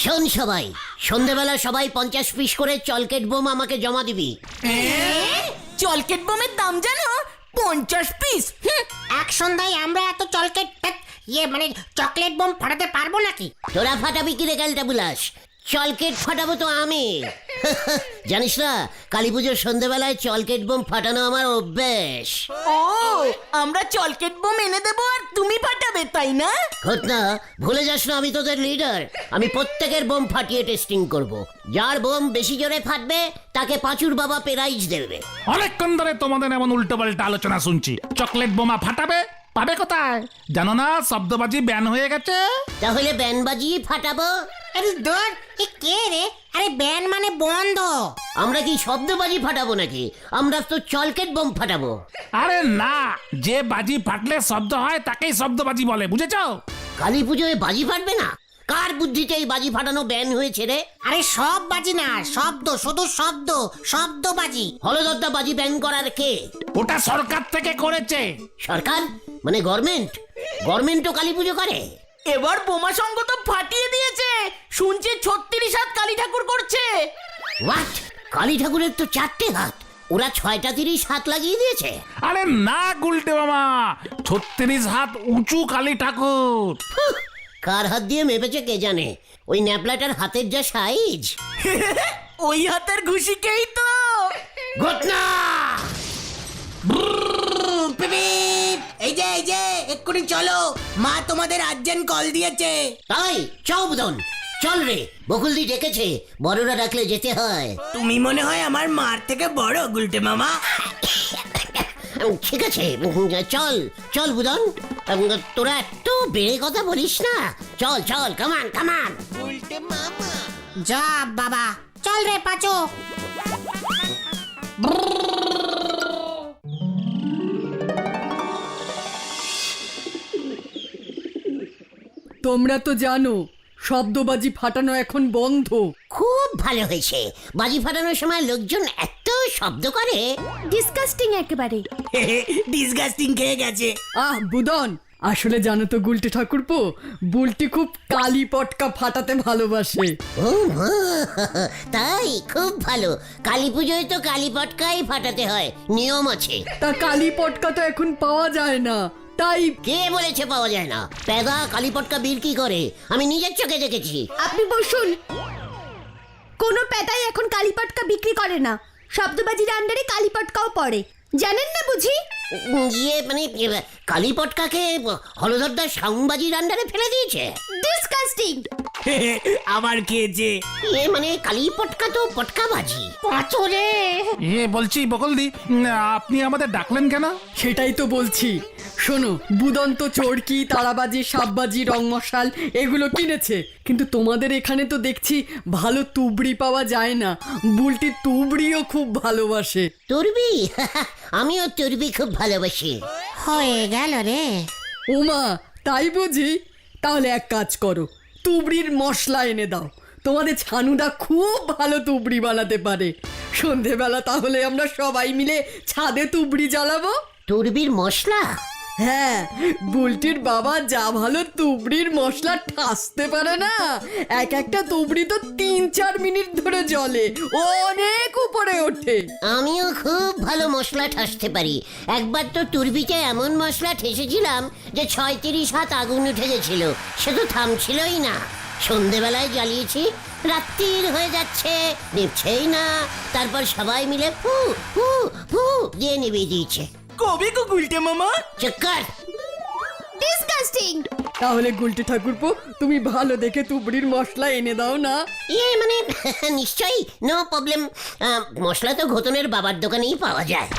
শোন সবাই, সন্ধ্যেবেলা সবাই 50 পিস করে চলকেট বোম আমাকে জমা দিবি। চলকেট বোমের দাম জানো 50 পিস। এক সন্ধ্যায় আমরা এত চলকেট মানে চকলেট বোম ফাটাতে পারবো নাকি? তোরা ফাটাবি কি রে ক্যালটা বুলাস? চলকেট ফাটাবো তো আমি। জানিস না, কালী পুজোর সন্ধ্যেবেলায় চলকেট বোম ফাটানো আমার অভ্যেস। ও, আমরা চলকেট বোম এনে দেবো আর তুমি ফাটাবে, তাই না? ঘটনা, ভুলে যাস না আমি তোদের লিডার। আমি প্রত্যেকের বোম ফাটিয়ে টেস্টিং করব। যার বোম বেশি জোরে ফাটবে তাকে পাঁচুর বাবা প্রাইজ দেবে। অনেকক্ষণ ধরে তোমাদের এমন উল্টো পাল্টা আলোচনা শুনছি। চকলেট বোমা ফাটাবে, পাবে কোথায় জানো না? শব্দবাজি ব্যান হয়ে গেছে। তাহলে ব্যান্ড বাজিয়ে ফাটাবো। আরে দূর, এ কে রে? আরে ব্যান মানে বন্ধ। আমরা কি শব্দবাজি ফাটাবো নাকি? আমরা তো চলকেট বোম ফাটাবো। আরে না, যে বাজি ফাটলে শব্দ হয় তাকেই শব্দবাজি বলে, বুঝেছো? কালী পুজোয় বাজি ফাটবে না? কার বুদ্ধিতে এই বাজি ফাটানো ব্যান হয়েছে রে? আরে সব বাজি না, শব্দ, শুধু শব্দ, শব্দ বাজি। হলদরদা বাজি ব্যান করার কে? ওটা সরকার থেকে করেছে। সরকার মানে গভর্নমেন্ট? গভর্নমেন্টও কালী পুজো করে? এবার বোমা সংঘ তো ফাটিয়ে দিয়েছে, শুনছি 36 হাত কালী ঠাকুর করছে। হোয়াট? কালী ঠাকুরের তো 4টে হাত, ওরা 6টা 30 হাত লাগিয়ে দিয়েছে। আরে না গুলটে মামা, 36 হাত উঁচু কালী ঠাকুর। হুঁ, কার হাত দিয়ে মেপেছে কে জানে? ওই ন্যাপলাটার হাতের যা সাইজ। ওই হাতের ঘুষিকেই তো। ঘটনা এই যে এক্ষুনি চলো, মা তোমাদের আর্জেন্ট কল দিয়েছে। তাই চৌবদন চল রে, বকুলদি ডেকেছে, বড়রা ডাকলে যেতে হয়। তুমি মনে হয় আমার মার থেকে বড় গুলটে মামা। ঠিক আছে, চল চল বুদন, তোরা এত বেড়ে কথা বলিস না। চল চল, কামান কামান। যা বাবা, চল রে পাচো। তোমরা তো জানো শব্দবাজি ফাটানো এখন বন্ধ। খুব ভালো হয়েছে, বাজি ফাটানোর সময় লোকজন এত শব্দ করে। ডিসকাস্টিং একেবারে। ডিসগাস্টিং খেয়ে গেছে। বুদন, আসলে জানো তো গুলটে ঠাকুরপো, বুলটি খুব কালি পটকা ফাটাতে ভালোবাসে। ও মা, তাই খুব ভালো। কালী পুজোয় তো কালী পটকাই ফাটাতে হয়, নিয়ম আছে। তা কালি পটকা তো এখন পাওয়া যায় না, তাই কে বলেছে পাওয়া যায় না? পেদা কালী পটকা বিক্রি করে, আমি নিজের চোখে দেখেছি। আপনি বসুন। কোনো পেটাই এখন কালীপটকা বিক্রি করে না, শব্দবাজির আন্ডারে কালীপটকাও পড়ে, জানেন না বুঝি? ইয়ে মানে কালী পটকাকে হলধরদার সাউন্ডবাজির আন্ডারে ফেলে দিয়েছে। ডিসকাস্টিং। আবার খেয়েছে। ইয়ে মানে কালী পটকা তো পটকাবাজি। পাচরে বলছি বকলদি, আপনি আমাদের ডাকলেন কেন? সেটাই তো বলছি। শোনো, বুদন তো চরকি, তারাবাজি, সাপবাজি, রং মশাল এগুলো কিনেছে, কিন্তু তোমাদের এখানে তো দেখছি ভালো তুবড়ি পাওয়া যায় না। বুলটি তুবড়িও খুব ভালোবাসে। তুরবি? আমিও তুরবি খুব ভালোবাসি। হয়ে গেল রে। ওমা, তাই বুঝি? তাহলে এক কাজ করো, তুবড়ির মশলা এনে দাও। তোমাদের ছানুদা খুব ভালো তুবড়ি বানাতে পারে। সন্ধেবেলা তাহলে আমরা সবাই মিলে ছাদে তুবড়ি জ্বালাবো। তুরবির মশলা? হ্যাঁ, বুলটির বাবা যা ভালো তুবড়ির মশলা ঠাসতে পারে না, এক একটা তুবড়ি তো 3-4 মিনিট ধরে জ্বলে, অনেক উপরে ওঠে। আমিও খুব ভালো মশলা ঠাসতে পারি। একবার তো তুরবিতে এমন মশলা ঠেসেছিলাম যে 36 হাত আগুন উঠে গেছিল, সে তো থামছিলই না। সন্ধেবেলায় জ্বালিয়েছি, রাত্রির হয়ে যাচ্ছে, নিভছেই না। তারপর সবাই মিলে ফু ফু ফু দিয়ে নিভিয়ে দিয়েছে। কবে গো গুলটে মামা? চক্কর। ডিসকাস্টিং। তাহলে গুলটি ঠাকুরপো, তুমি ভালো দেখে তুবড়ির মশলা এনে দাও না। ইয়ে মানে নিশ্চয়ই, নো প্রবলেম। মশলা তো ঘতনের বাবার দোকানেই পাওয়া যায়।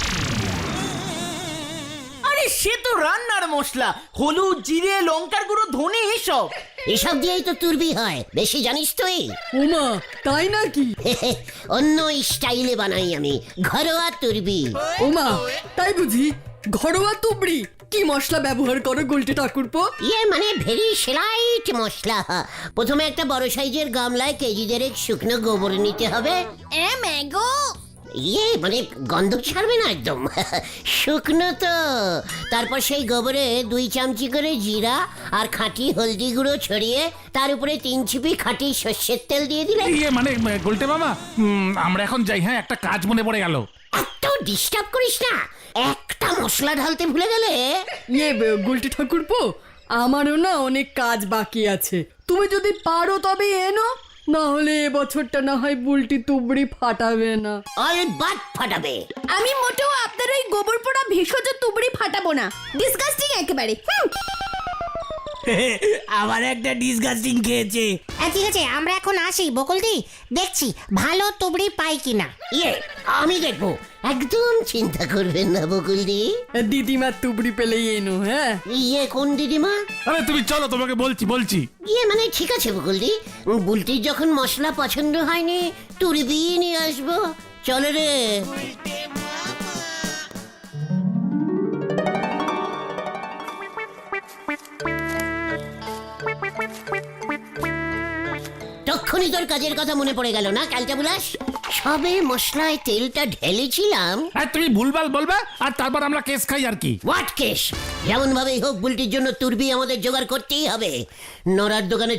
আরে সে তো রান্নার মশলা, হলুদ, জিরে, লঙ্কার গুঁড়ো, ধনে এসব। এসব দিয়েই তো তুরবি হয়, বেশি জানিস তুই? ওমা, তাই নাকি? অন্য স্টাইলে বানাই আমি, ঘরোয়া তুরবি। ওমা, তাই বুঝি? ঘরোয়া তুবড়ি কি মশলা ব্যবহার করো গুলটি ঠাকুরপো? ইয়ে মানে ভেরি স্লাইট মশলা। প্রথমে একটা বড় সাইজের গামলায় কেজি 1.5 শুকনো গোবর নিতে হবে। এ ম্যাগো। ইয়ে মানে গন্ধ ছাড়বে না একদম শুকনো তো। তারপর সেই গোবরে 2 চামচি করে জিরা আর খাঁটি হলদি গুঁড়ো ছড়িয়ে তার উপরে 3 ছিপি খাঁটি সর্ষের তেল দিয়ে দিলে। ইয়ে মানে গুলটে মামা, আমরা এখন যাই। হ্যাঁ, একটা কাজ মনে পড়ে গেল। এত ডিস্টার্ব করিস না, একটা মশলা ঢালতে ভুলে গেলে। ইয়ে গুলটি ঠাকুরপো, আমারও না অনেক কাজ বাকি আছে। তুমি যদি পারো তবে এনো, না হলে এবছরটা না হয় বুলটি তুবড়ি ফাটাবে না। অলবাত ফাটাবে। আমি মোটেও আপনার ওই গোবর পোড়া ভেষজ তুবড়ি ফাটাবো না, ডিসগাস্টিং একেবারে। আবার একটা ডিসগাস্টিং খেয়েছে। ঠিক আছে, আমরা এখন আসি বকুলদি, দেখছি ভালো তুবড়ি পাই কিনা। ইয়ে আমি দেখবো, একদম চিন্তা করবেন না বকুলদি। দিদিমার তুবড়ি পেলেই এনো। হ্যাঁ, ইয়ে কোন দিদিমা? আরে তুমি চলো, তোমাকে বলছি। ইয়ে মানে ঠিক আছে বকুলদি, বুলটির যখন মশলা পছন্দ হয়নি তুরবি নিয়ে আসবো। চলো রে। তখনই তোর কাজের কথা মনে পড়ে গেল না ক্যালটা বুলাস? সবে মশলায় তেলটা ঢেলেছিলাম। আর তুমি ভুলভাল বলবে, আর তারপর আমরা কেস খাই আর কি। What case? যেমন ভাবেই হোক বুলটির জন্য তুরবি আমাদের জোগাড় করতেই হবে। নড়ার দোকানে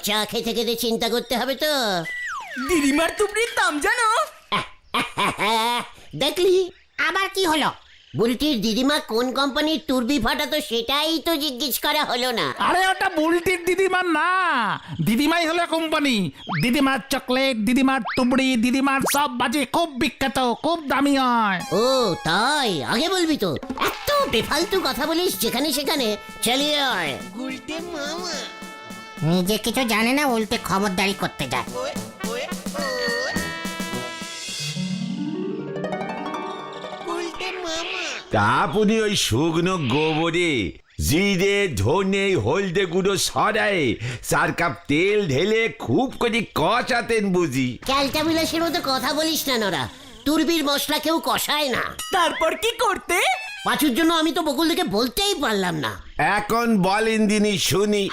চা খেতে খেতে চিন্তা করতে হবে তো। দিদিমার তুবড়ির দাম জানো? দেখলি আবার কি হলো? বুলটির দিদিমা কোন কোম্পানির তুরবি ফাটাতো সেটাই তো জিজ্ঞেস করা হলো না। আরে ওটা বুলটির দিদিমার না, দিদিমাই হলো কোম্পানি। দিদিমার চকলেট, দিদিমার তুবড়ি, দিদিমার সব বাজে খুব বিখ্যাত, খুব দামি হয়। ও তাই? আগে বলবি তো। এত বেফালতু কথা বলিস যেখানে সেখানে। চালিয়ে আয়। নিজে কিছু জানে না, উল্টে খবরদারি করতে যায়। তা আপনি ওই শুকনো গোবরে জিরে, ধনে, হলদে গুঁড়ো সরায়ে 4 কাপ তেল ঢেলে খুব করে কষাতেন বুঝি? ক্যালটা বিলাসের মতো কথা বলিস না নরা। তুরবির মশলা কেউ কষায় না। তারপর কি করতে? পাঁচুর জন্য আমি তো বকুল থেকে বলতেই পারলাম না। এখন বলেন দিনই শুনি,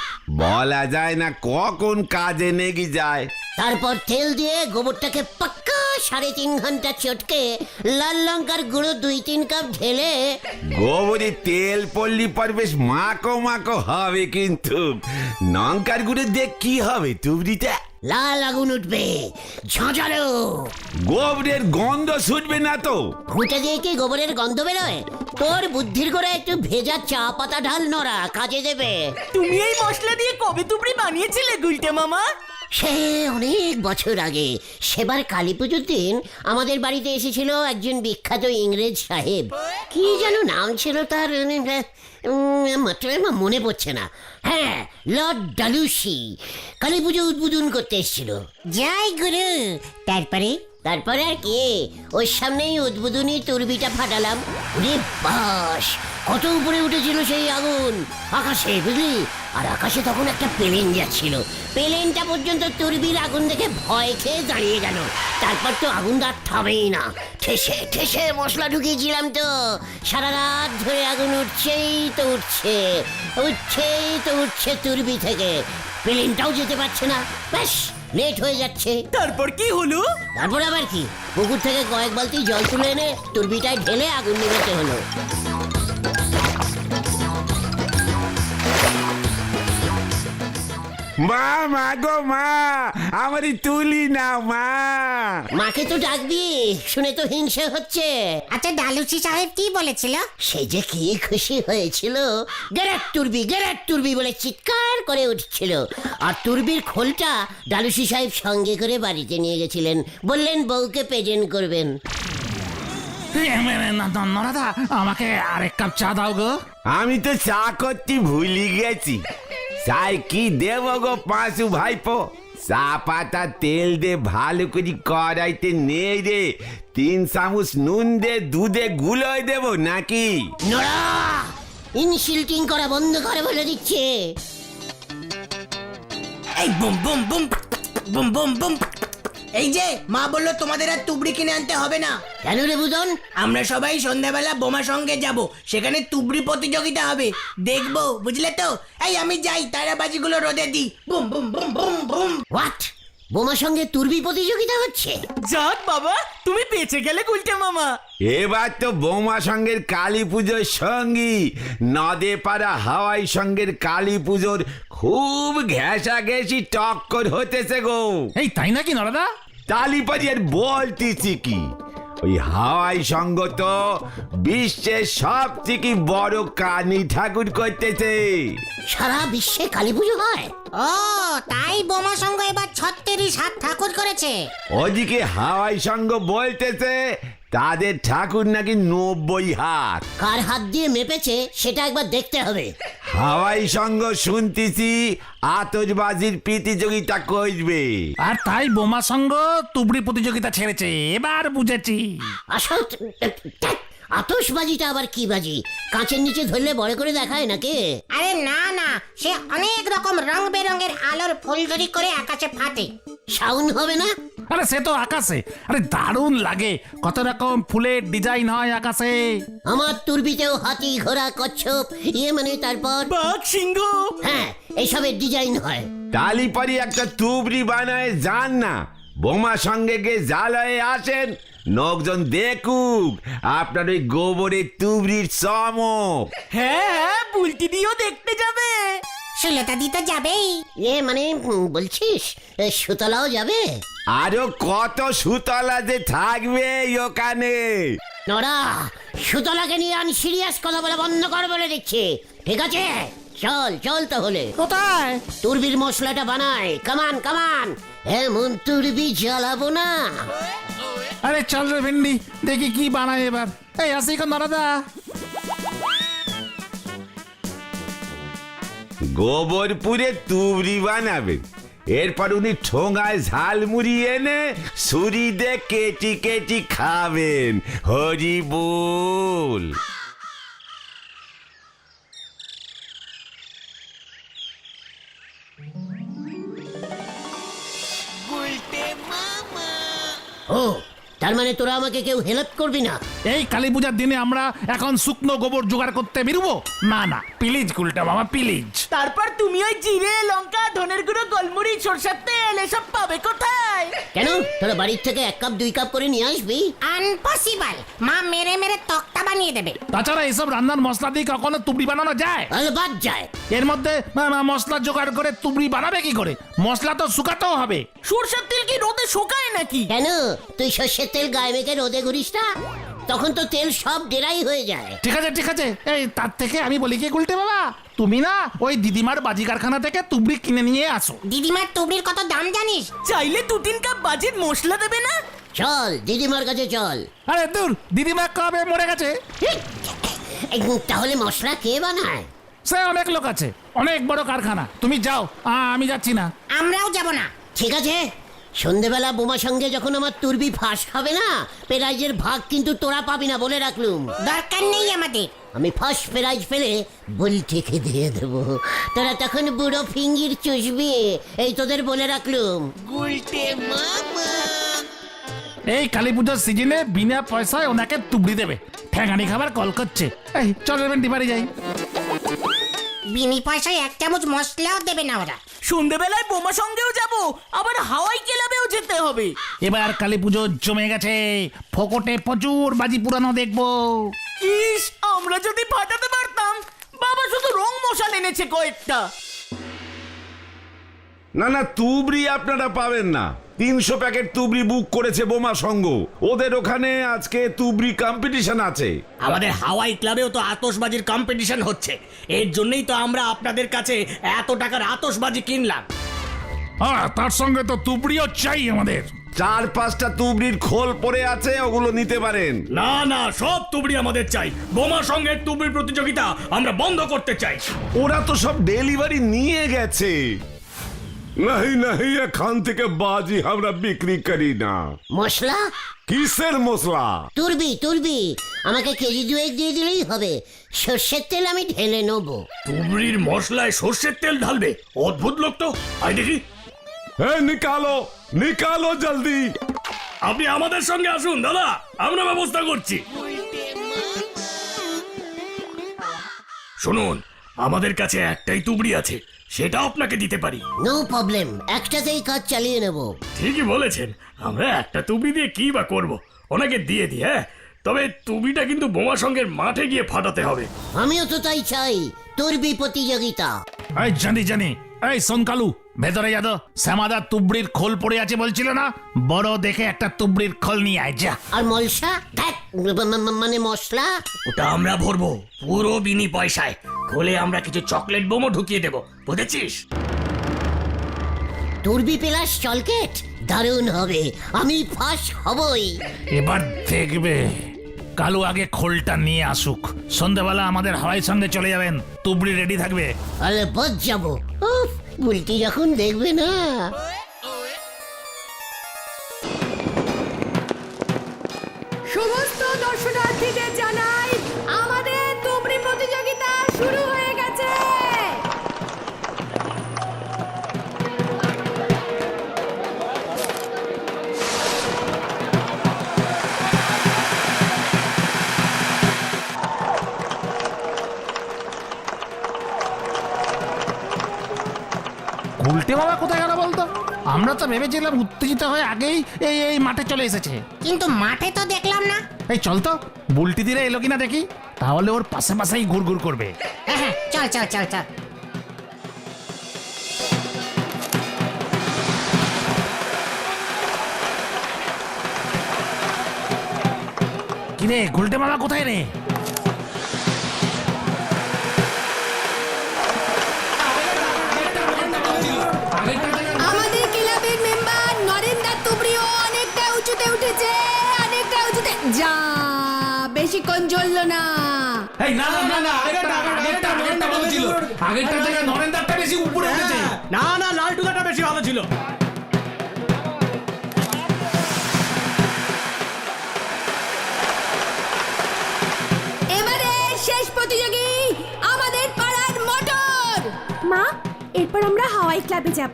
বলা যায় না কখন কাজে নেগি যায়। তারপর তেল দিয়ে গোবরটাকে পাক্কা 3.5 ঘন্টা চটকে লাল লঙ্কার গুঁড়ো 2-3 কাপ ঢেলে। গোবরে তেল পড়লি পর বেশ মাখো মাখো হবে, কিন্তু লঙ্কার গুঁড়ো দিয়ে কি হবে তুবড়িটা? লাল আগুন উঠবে, ঝাঁঝালো। গোবরের গন্ধ ছুটবে না তো? ঘুঁটে দিয়ে কি গোবরের গন্ধ বেরোয়? তোর বুদ্ধির করে একটু ভেজা চা পাতা ঢাল নরা, কাজে দেবে। তুমি এই মশলা দিয়ে কবে তুবড়ি বানিয়েছিলে গুলটে মামা? সে অনেক বছর আগে। সেবার কালী পুজোর দিন আমাদের বাড়িতে এসেছিল একজন বিখ্যাত ইংরেজ সাহেব। কি যেন নাম ছিল তার, মাত্র মনে পড়ছে না। হ্যাঁ, লর্ড ডালুসি কালী পুজো উদ্বোধন করতে এসেছিল। জয় গুরু। তারপরে? তারপরে আর কি, ওর সামনেই উদ্বোধনী তুরবিটা ফাটালাম। ওরে বাস, কত উপরে উঠেছিল সেই আগুন, আকাশে বুঝলি। আর আকাশে তখন একটা প্লেন যাচ্ছিল। প্লেনটা পর্যন্ত তুরবির আগুন দেখে ভয় খেয়ে দাঁড়িয়ে গেল। তারপর তো আগুন আর থামেই না, ঠেসে ঠেসে মশলা ঢুকিয়েছিলাম তো। সারা রাত ধরে আগুন উঠছেই তো উঠছে, উঠছেই তো উঠছে তুরবি থেকে। প্লেনটাও যেতে পারছে না, ব্যাস লেট হয়ে যাচ্ছে। তারপর কি হলো? তারপর আবার কি, পুকুর থেকে কয়েক বালতি জল তুলে এনে তুরবিটায় ঢেলে আগুন নিভাতে হলো। মা, মা গো মা, আমারই তুলি না মা। মাকে তো ডাকবি, শুনে তো হিংসে হচ্ছে। আচ্ছা, ডালুচি সাহেব কি বলেছিল? সে যে কি খুশি হয়েছিল, গেরাট তুরবি বলে চিৎকার করে উঠছিল। আর তুরবির খোলটা ডালুসি সাহেব সঙ্গে করে বাড়িতে নিয়ে গেছিলেন, বললেন বউকে প্রেজেন্ট করবেন। নরাদা, আমাকে আরেক কাপ চা দাও গো। আমি তো চা করতে ভুলি গেছি। চাই কি দেব গো পাঁচু ভাইপো? চা পাতা তেল দে ভালো করে কড়াইতে নেই রে, 3 চামচ নুন দে, দুধে গুলোয় দেব নাকি? নোরা, ইনসিল্টিং করা বন্ধ করে বলে দিচ্ছে। এই broom boom boom boom boom broom. এই যে মা বললো তোমাদের আর তুবড়ি কিনে আনতে হবে না। কেন রে বুদন? আমরা সবাই সন্ধ্যাবেলা বোমা সঙ্গে যাব, সেখানে তুবড়ি প্রতিযোগিতা হবে, দেখবো বুঝলে তো। এই আমি যাই, তারাবাজিগুলো রোদে দি। Boom boom boom boom boom. What? বোমার সঙ্গে তুরবি প্রতিযোগিতা হচ্ছে? যাক বাবা, তুমি বেঁচে গেলে গুলটে মামা। এবার তো বোমা সঙ্গের কালী পুজোর সঙ্গী নদে পাড়া হাওয়াই সঙ্গের কালী পুজোর খুব ঘেঁষাঘেঁষি টক্কর হতেছে গো। এই তাই নাকি নরদা? তালিপাজি আর বলতেছি কি, ওই হাওয়াই সঙ্গ তো বিশ্বের সবথেকে বড় কানী ঠাকুর করতেছে। সারা বিশ্বে কালী পুজো হয়? ও তাই বোমা সঙ্গ এবার 36 হাত ঠাকুর করেছে। ওদিকে হাওয়াই সঙ্গ বলতেছে তাদের ঠাকুর নাকি 90 হাত। কার হাত দিয়ে মেপেছে সেটা একবার দেখতে হবে। হাওয়াই সঙ্গ শুনতেছি আতশবাজির প্রতিযোগিতা করবে। আর তাই বোমা সঙ্গ তুবড়ি প্রতিযোগিতা ছেড়েছে, এবার বুঝেছি। আসল আতশবাজিটা আবার কি বাজি? কাঁচের নিচে ধরলে বড় করে দেখায় নাকি? আরে না না, সে অনেক রকম রং বেরঙের আলোর ফুলঝুরি করে আকাশে ফাটে। সাউন্ড হবে না? আরে সে তো আকাশে, আরে দারুণ লাগে, কত রকম ফুলের ডিজাইন হয় আকাশে। আমার তুরবিতেও হাতি, ঘোড়া, কচ্ছপ, মানে তারপর বাঘ, সিংহ। হ্যাঁ, এইসবের ডিজাইন হয়। তালিপারি একটা তুবড়ি বানায় যান না, বোমা সঙ্গে গিয়ে জ্বালায় আসেন, লোকজন দেখুক আপনার ওই গোবরের তুবড়ির চমক। হ্যাঁ হ্যাঁ, বুলটি দিও দেখতে যাবে। সুলতা দি তো যাবেই। মানে বলছিস সুতলাও যাবে? আরো কত সুতলা যে থাকবে ওখানে। নড়া, সুতলাকে নিয়ে আমি সিরিয়াস কথা বলা বন্ধ কর বলে দিচ্ছি, ঠিক আছে? চল চল তাহলে। কোথায়? তুরবির মশলাটা বানায়, কামান কামান, এমন তুরবি জ্বালাবো না। আরে চল রে ভেন্ডি, দেখি কি বানায় এবার। এই আসি কোন নরদা? গোবরপুরে তুবড়ি বানাবেন, এরপর উনি ঠোঙায় ঝালমুড়ি এনে ছুরি দিয়ে কেটি কেটি খাবেন। হরি বল। ও, তার মানে তোরা আমাকে কেউ হেল্প করবি না? এই কালী পূজার দিনে আমরা এখন শুকনো গোবর জোগাড় করতে বেরোবো? না না, প্লিজ গুলটা মামা প্লিজ। তারপর তুমি ওই জিরে, লঙ্কা, ধনের গুঁড়ো, গোলমরিচ, সরষের তেল এসব পাবে কোথায়? কেন, তোরা বাড়ির থেকে 1 কাপ 2 কাপ করে নিয়ে আসবি? আনপসিবল, মা মেরে মেরে তক্তা বানিয়ে দেবে। তাছাড়া এইসব রান্নার মশলা দিয়ে কখনো তুবড়ি বানানো যায়? তাহলে বাদ যায়। এর মধ্যে মশলা জোগাড় করে তুবড়ি বানাবে কি করে? মশলা তো শুকাতেও হবে। সরষের তেল কি রোদে শুকায় নাকি? কেন, তুই সর্ষের তেল গায়ে মেখে রোদে ঘুরিস না? তখন তো তেল সব ডেরাই হয়ে যায়। ঠিক আছে ঠিক আছে, এই তার থেকে আমি বলি কি গুলটে বাবা, তুমি না ওই দিদিমার বাজি কারখানা থেকে তুবড়ি কিনে নিয়ে আসো। দিদিমার তুবড়ির কত দাম জানিস? চাইলে 2-3 কাপ বাজির মশলা দেবে না? চল দিদিমার কাছে চল। আরে দূর, দিদিমা কবে মরে গেছে? তাহলে মশলা কে বানায়? সে অনেক লোক আছে, অনেক বড় কারখানা, তুমি যাও, আমি যাচ্ছি না। আমরাও যাব না। ঠিক আছে, সন্ধেবেলা বোমা সঙ্গে যখন আমার তুরবি ফাঁস খাবে না, প্রাইজের ভাগ কিন্তু তোরা পাবি না বলে রাখলুম। দরকার নেই আমাদের। আমি ফার্স্ট প্রাইজ পেলে বলটিকে দিয়ে দেবো, তোরা তখন বুড়ো ফিঙ্গির চুষবি, এই তোদের বলে রাখলুম। এই কালী পুজোর সিজনে বিনা পয়সায় ওনাকে তুবড়ি দেবে, ঠ্যাঙানি খাবার কল করছে। এই চল রেবেন্টি বাড়ি যাই। বিনি পয়সায় 1 চামচ মশলাও দেবে না ওরা। সন্ধেবেলায় বোমা সঙ্গেও যাব, আবার হাওয়াই ক্লাবেও যেতে হবে। এবার কালী পুজো জমে গেছে, ফোকটে প্রচুর বাজি পুরানো দেখবো। ইস, আমরা যদি ফাটাতে পারতাম। বাবা শুধু রং মশাল এনেছে কয়েকটা। না না, তুবড়ি আপনারা পাবেন না। 300 প্যাকেট তুবড়ি বুক করেছে বোমা সঙ্গ, ওদের ওখানে আজকে তুবড়ি কম্পিটিশন আছে। আমাদের হাওয়াই ক্লাবেও তো আতশবাজির কম্পিটিশন হচ্ছে, এর জন্যই তো আমরা আপনাদের কাছে এত টাকার আতশবাজি কিনলাম। তার সঙ্গে তো তুবড়িও চাই আমাদের। 4-5টা তুবড়ির খোল পড়ে আছে, ওগুলো নিতে পারেন। না না, সব তুবড়ি আমাদের চাই। বোমা সঙ্গের তুবড়ির প্রতিযোগিতা আমরা বন্ধ করতে চাই। ওরা তো সব ডেলিভারি নিয়ে গেছে। नहीं नहीं, এখান থেকে বাজি আমরা বিক্রি করি না। মশলা? কিসের মশলা? তুরবি তুরবি, আমাকে কেজি 2 দিয়ে দিলেই হবে। সর্ষের তেল আমি ঢেলে নেবো। তুবড়ির মশলায় সর্ষের তেল ঢালবে? অদ্ভুত লোক তো। আই দেখি, নিকালো নিকালো জলদি। আপনি আমাদের সঙ্গে আসুন দাদা, আমরা ব্যবস্থা করছি। শুনুন, আমাদের কাছে একটাই তুবড়ি আছে, সেটা আপনাকে দিতে পারি। নো প্রবলেম, একটাতেই কাজ চালিয়ে নেব। ঠিকই বলেছেন, আমরা একটা তুবড়ি দিয়ে কি বা করব, ওনাকে দিয়ে দিই। হ্যাঁ, তবে তুবড়িটা কিন্তু বোমা সঙ্গের মাঠে গিয়ে ফাটাতে হবে। আমিও তো তাই চাই, তুরবি প্রতিযোগিতা। এই জানি জানি, এই শোন কালু, ভেতরে যা তো। শ্যামাদা তুবড়ির খোল পড়ে আছে বলছিল না, বড় দেখে একটা তুবড়ির খোল নিয়ে আয় যা। আর মলসা ধ্যাৎ, মানে মশলা। ওটা আমরা ভরবো পুরো বিনি পয়সায়। খোলে আমরা কিছু চকলেট বোমও ঢুকিয়ে দেবো, বুঝেছিস? তুরবি প্লাস চলকেট, দারুণ হবে, আমি ফার্স্ট হবই। এবার দেখবে। কালু আগে খোলটা নিয়ে আসুক, সন্ধ্যাবেলা আমাদের হাওয়াই সঙ্গে চলে যাবেন, তুবড়ি রেডি থাকবে। আরে বদ যাবো, উফ, বুলটি যখন দেখবে না। সমস্ত দর্শনার্থীদের জানাই আমাদের তুবড়ি প্রতিযোগিতা শুরু হয়ে গেছে। উল্টে বাবা কোথায় গেল বলতো? আমরা তো ভেবেছিলাম উত্তেজিত হয়ে আগেই এই এই মাঠে চলে এসেছে। কিন্তু মাঠে তো দেখলাম না। এই চল তো, বুলটি দিলে এলো কিনা দেখি, তাহলে ওর পাশে পাশেই ঘুরঘুর করবে। হ্যাঁ, চল চল চল চল। কিরে গুলটে মামা কোথায় রে? আমাদের ক্লাবের মেম্বার নরেন্দ্র তুবড়িও অনেকটা উঁচুতে উঠেছে, অনেকটা উঁচুতে। যা, বেশিক্ষণ জ্বললো না। এই না না না, আগেরটা বলছিল, আগেরটা থেকে নরেন্দ্রটা বেশি উপরে উঠেছে। না না, লালটুকাটা বেশি ভালো ছিল। এবারে শেষ প্রতিযোগী আমাদের পাড়ার মোটর। মা, এরপর আমরা হাওয়াই ক্লাবে যাব।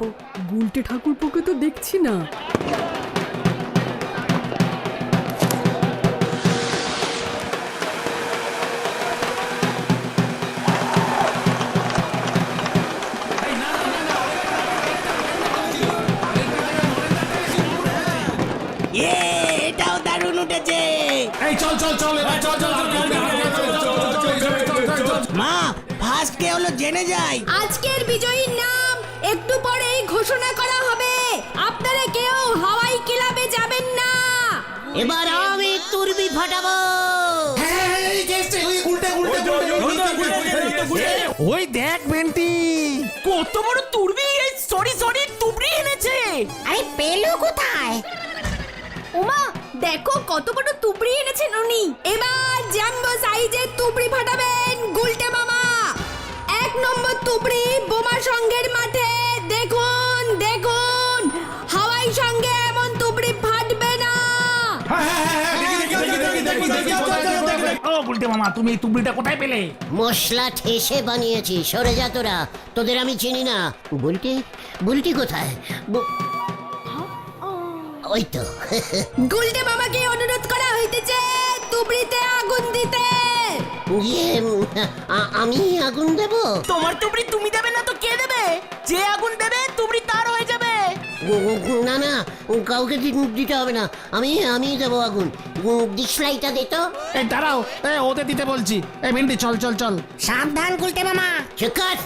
গুলটে ঠাকুরপোকে তো দেখছি না। এটাও দারুণ উঠেছে। এই চল চল চল, এবার চল চল চল। মা, ফার্স্ট কে হলো জেনে যাই। আজকের বিজয়ীর নাম একটু পরেই ঘোষণা করা হবে। আপনারা কেউ হাওয়াই ক্লাবে যাবেন না। এবার আমি তুরবি ফাটাবো। ওই দেখ ভেন্টি, কত বড় তুরবি, সরি সরি তুবড়ি এনেছে। আরে পেলো কোথায়? ওমা, দেখো কত বড় তুবড়ি এনেছেন উনি। এবার জাম্বো সাইজের তুবড়ি ফাটাবেন গুলটে মামা। 1 নম্বর তুবড়ি বোমা সঙ্গের মাঠে। দেখুন দেখুন, হাওয়াই সঙ্গে এমন তুবড়ি ফাটবে না। ও গুলটে মামা, তুমি এই তুবড়িটা কোথায় পেলে? মশলা ঠেসে বানিয়েছি, সরে যা তোরা, তোদের আমি চিনি না। বুলটি, বুলটি কোথায়? ওই তো। গুলটে মামাকে অনুরোধ করা হইতেছে তুবড়িতে আগুন দিতে। ইয়ে, আমি আগুন দেব? তোমার তুবড়ি তুমি দেবে না তো কে দেবে? যে আগুন দেবে তুবড়ি তার হয়ে যাবে। না না, কাউকে দিতে হবে না, আমি দেবো আগুন। ডিসলাইটা দে তো। এই দাঁড়াও, ওদের দিতে বলছি। এই ভেন্টি চল চল চল। সাবধান গুলটে মামা। চেকার।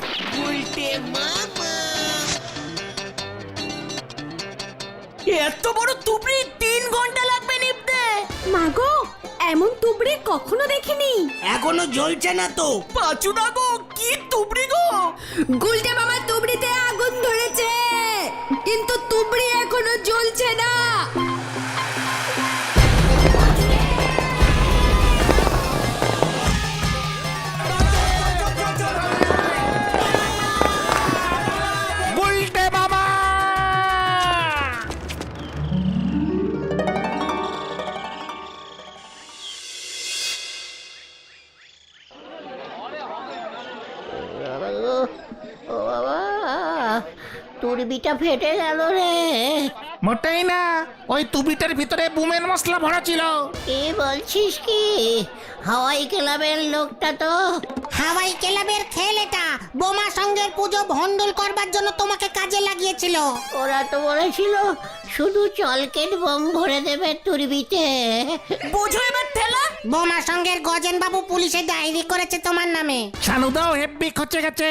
এত বড় তুবড়ি 3 ঘন্টা লাগবে নিপতে। মাগো, এমন তুবড়ি কখনো দেখিনি। এখনো জ্বলছে না তো। পাঁচু না গো, কি তুবড়ি গো। গুলটে মামা তুবড়িতে আগুন ধরেছে, কিন্তু তুবড়ি এখনো জ্বলছে না। গুলটে মামা! ও বাবা, তুরবিটা ফেটে গেল রে। মোটেই না, ওই তুবড়িটার ভিতরে বুমের মশলা ভরা ছিল। কি বলছিস কি? হাওয়াই ক্লাবের লোকটা তো হাওয়াই ক্লাবের খেল এটা। বোমা সঙ্গের পুজো ভন্ডুল করবার জন্য তোমাকে কাজে লাগিয়েছিল। ওরা তো বলেছিল শুধু চলকেট বোম ভরে দেবে তুরবিতে। বোঝো এবার ঠেলা। বোমা সঙ্গের গজেন বাবু পুলিশে ডায়েরি করেছে তোমার নামে। সানুদাও হেব্বি খচে গেছে।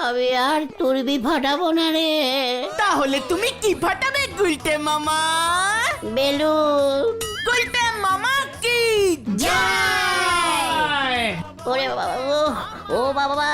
আমি আর তুরবি ফাটাবো না রে। তাহলে তুমি কি ফাটাবে গুলটে মামা? বেলুন। গুলটে মামা কি ওরে বাবা, ও বাবা